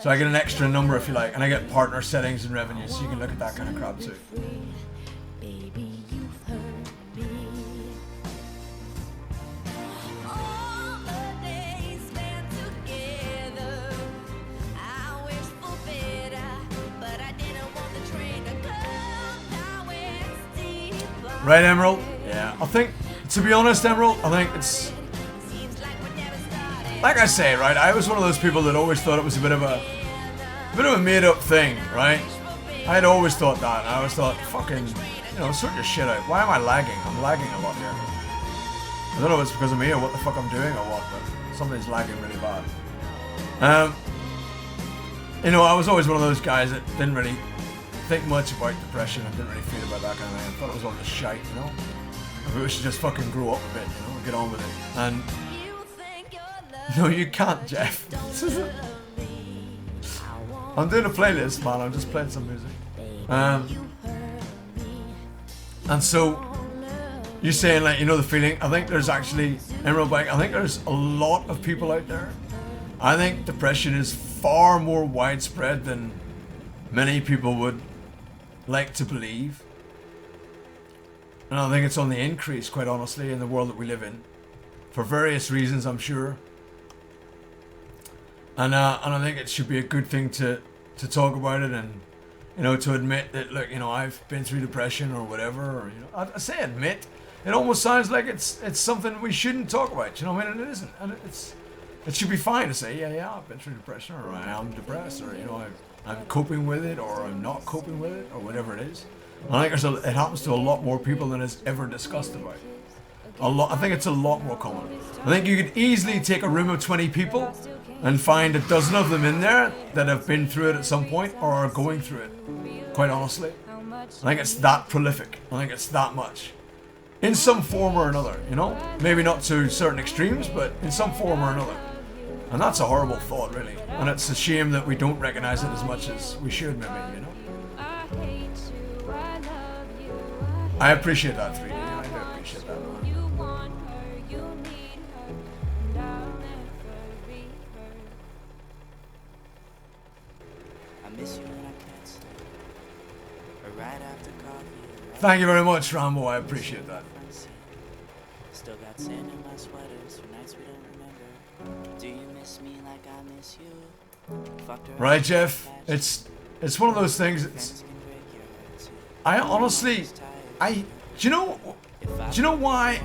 So I get an extra number if you like, and I get partner settings and revenue, so you can look at that kind of crap too. Right, Emerald? Yeah. I think, to be honest, Emerald, I think it's... Like I say, right, I was one of those people that always thought it was a bit of a made-up thing, right? I had always thought that, and I always thought, fucking, you know, sort your shit out. Why am I lagging? I'm lagging a lot here. I don't know if it's because of me or what the fuck I'm doing or what, but something's lagging really bad. You know, I was always one of those guys that didn't really think much about depression and didn't really feel about that kind of thing. I thought it was all this shite, you know? Maybe we should just fucking grow up a bit, you know, and get on with it. And no, you can't, Jeff. I'm doing a playlist, man. I'm just playing some music. And so, you're saying, like, you know the feeling? I think there's actually, Emerald Bike, I think there's a lot of people out there. I think depression is far more widespread than many people would like to believe. And I think it's on the increase, quite honestly, in the world that we live in. For various reasons, I'm sure. And I think it should be a good thing to talk about it, and, you know, to admit that, look, you know, I've been through depression or whatever, or, you know, I say admit. It almost sounds like it's something we shouldn't talk about, you know what I mean? And it isn't. And it should be fine to say, yeah, I've been through depression, or I am depressed, or, you know, I'm coping with it, or I'm not coping with it, or whatever it is. I think it happens to a lot more people than is ever discussed about. I think it's a lot more common. I think you could easily take a room of 20 people and find a dozen of them in there that have been through it at some point or are going through it, quite honestly. I think it's that prolific. I think it's that much. In some form or another, you know? Maybe not to certain extremes, but in some form or another. And that's a horrible thought, really. And it's a shame that we don't recognize it as much as we should, maybe, you know? I appreciate that, 3D. I do appreciate that. Thank you very much, Rambo. I appreciate that. Still got sand in my sweaters for nights we don't remember. Do you miss me like I miss you? Right, Jeff? It's one of those things. I honestly, do you know why?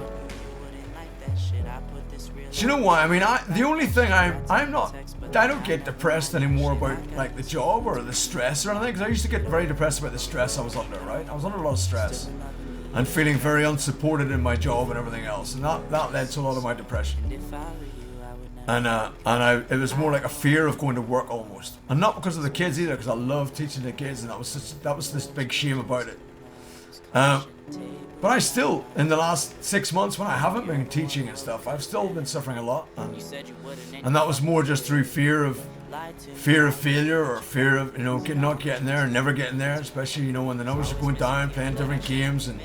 Do you know why? I mean, the only thing I don't get depressed anymore about, like, the job or the stress or anything, because I used to get very depressed about the stress I was under, right? I was under a lot of stress and feeling very unsupported in my job and everything else, and that led to a lot of my depression. And it was more like a fear of going to work almost, and not because of the kids either, because I love teaching the kids, and that was this big shame about it. But I still, in the last 6 months when I haven't been teaching and stuff, I've still been suffering a lot, and that was more just through fear of failure, or fear of, you know, not getting there and never getting there, especially, you know, when the numbers are going down, playing different games, and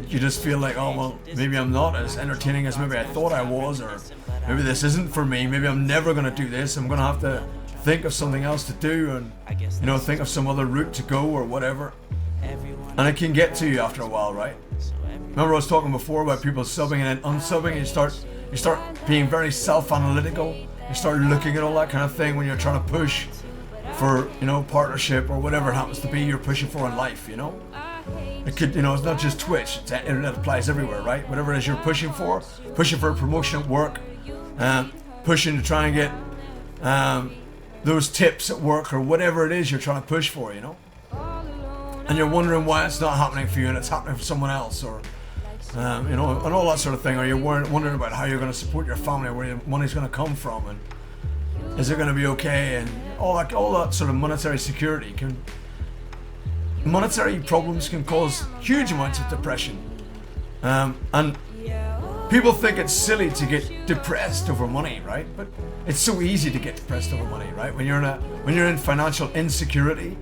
you just feel like, oh well, maybe I'm not as entertaining as maybe I thought I was, or maybe this isn't for me, maybe I'm never going to do this, I'm going to have to think of something else to do, and, you know, think of some other route to go or whatever. And it can get to you after a while, right? Remember I was talking before about people subbing and then unsubbing, and you start being very self-analytical. You start looking at all that kind of thing when you're trying to push for, you know, partnership or whatever it happens to be you're pushing for in life, you know? It could, you know, it's not just Twitch, it applies everywhere, right? Whatever it is you're pushing for a promotion at work, pushing to try and get those tips at work, or whatever it is you're trying to push for, you know? And you're wondering why it's not happening for you and it's happening for someone else, or you know, and all that sort of thing. Or you're wondering about how you're going to support your family, where your money's going to come from, and is it going to be okay, and all that sort of monetary security monetary problems can cause huge amounts of depression, and people think it's silly to get depressed over money, right? But it's so easy to get depressed over money, right? When you're in financial insecurity.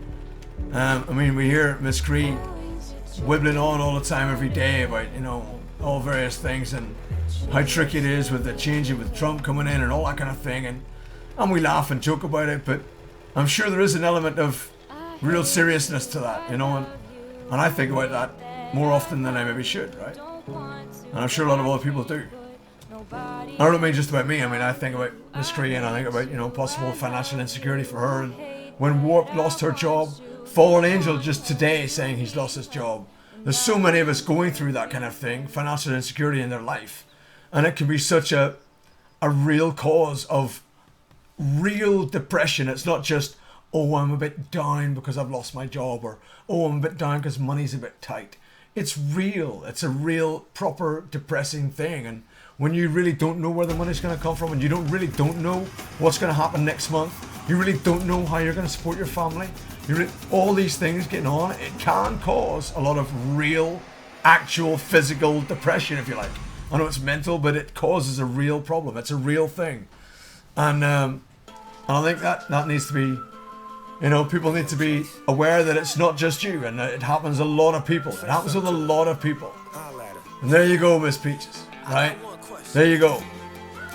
I mean, we hear Miss Cree wibbling on all the time, every day, about, you know, all various things and how tricky it is with the changing with Trump coming in and all that kind of thing. And and we laugh and joke about it, but I'm sure there is an element of real seriousness to that, you know, and I think about that more often than I maybe should, right? And I'm sure a lot of other people do. I don't mean just about me. I mean, I think about Miss Cree, and I think about, you know, possible financial insecurity for her. And when Warp lost her job, Fallen Angel just today saying he's lost his job. There's so many of us going through that kind of thing, financial insecurity in their life, and it can be such a real cause of real depression. It's not just, oh, I'm a bit down because I've lost my job, or oh, I'm a bit down because money's a bit tight. It's real. It's a real, proper, depressing thing. And when you really don't know where the money's going to come from, and you don't know what's going to happen next month, you really don't know how you're going to support your family, all these things getting on, it can cause a lot of real, actual, physical depression, if you like. I know it's mental, but it causes a real problem. It's a real thing. And I think that needs to be, you know, people need to be aware that it's not just you, and it happens to a lot of people. It happens with a lot of people. And there you go, Miss Peaches, right? There you go.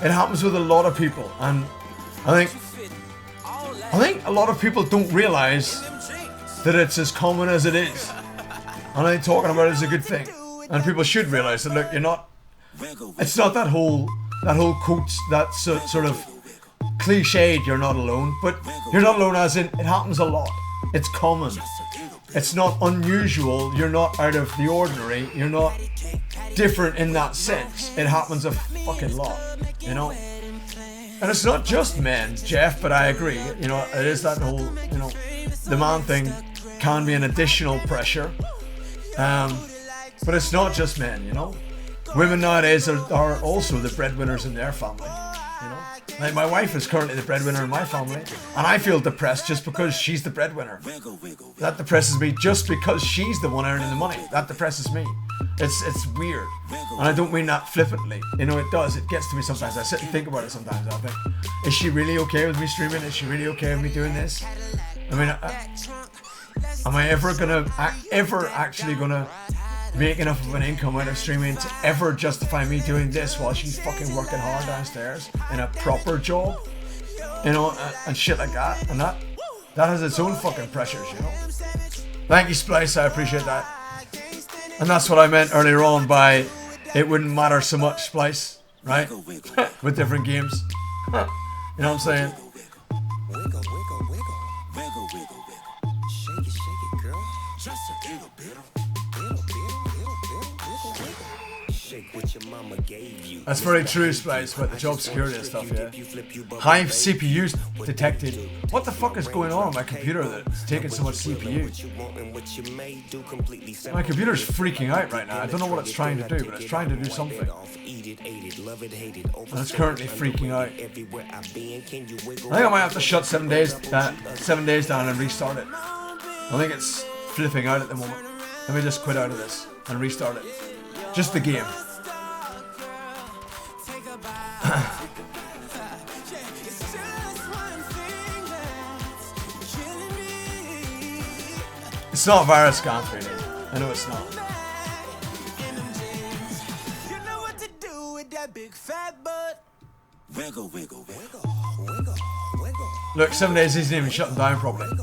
It happens with a lot of people, and I think a lot of people don't realize that it's as common as it is. And I think talking about it is a good thing. And people should realize that, look, it's not that whole quote, that sort of cliched, you're not alone, but you're not alone as in, it happens a lot. It's common. It's not unusual. You're not out of the ordinary. You're not different in that sense. It happens a fucking lot, you know? And it's not just men, Jeff, but I agree. You know, it is that whole, you know, the man thing can be an additional pressure. But it's not just men, you know? Women nowadays are also the breadwinners in their family, you know? Like, my wife is currently the breadwinner in my family, and I feel depressed just because she's the breadwinner. That depresses me just because she's the one earning the money. That depresses me. It's weird. And I don't mean that flippantly. You know, it does. It gets to me sometimes. I sit and think about it sometimes. I think, is she really okay with me streaming? Is she really okay with me doing this? I mean, am I ever actually gonna make enough of an income out of streaming to ever justify me doing this while she's fucking working hard downstairs in a proper job, you know, and shit like that? And that has its own fucking pressures, you know. Thank you, Splice, I appreciate that. And that's what I meant earlier on by it wouldn't matter so much, Splice, right? With different games. You know what I'm saying? That's very true, Splice, about the job security and stuff, yeah. High CPUs detected. What the fuck is going on my computer that's taking so much CPU? My computer's freaking out right now. I don't know what it's trying to do, but it's trying to do something. And it's currently freaking out. I think I might have to shut 7 days down and restart it. I think it's flipping out at the moment. Let me just quit out of this and restart it. Just the game. It's not virus scans, really. I know it's not. Look, 7 days isn't even shutting down properly.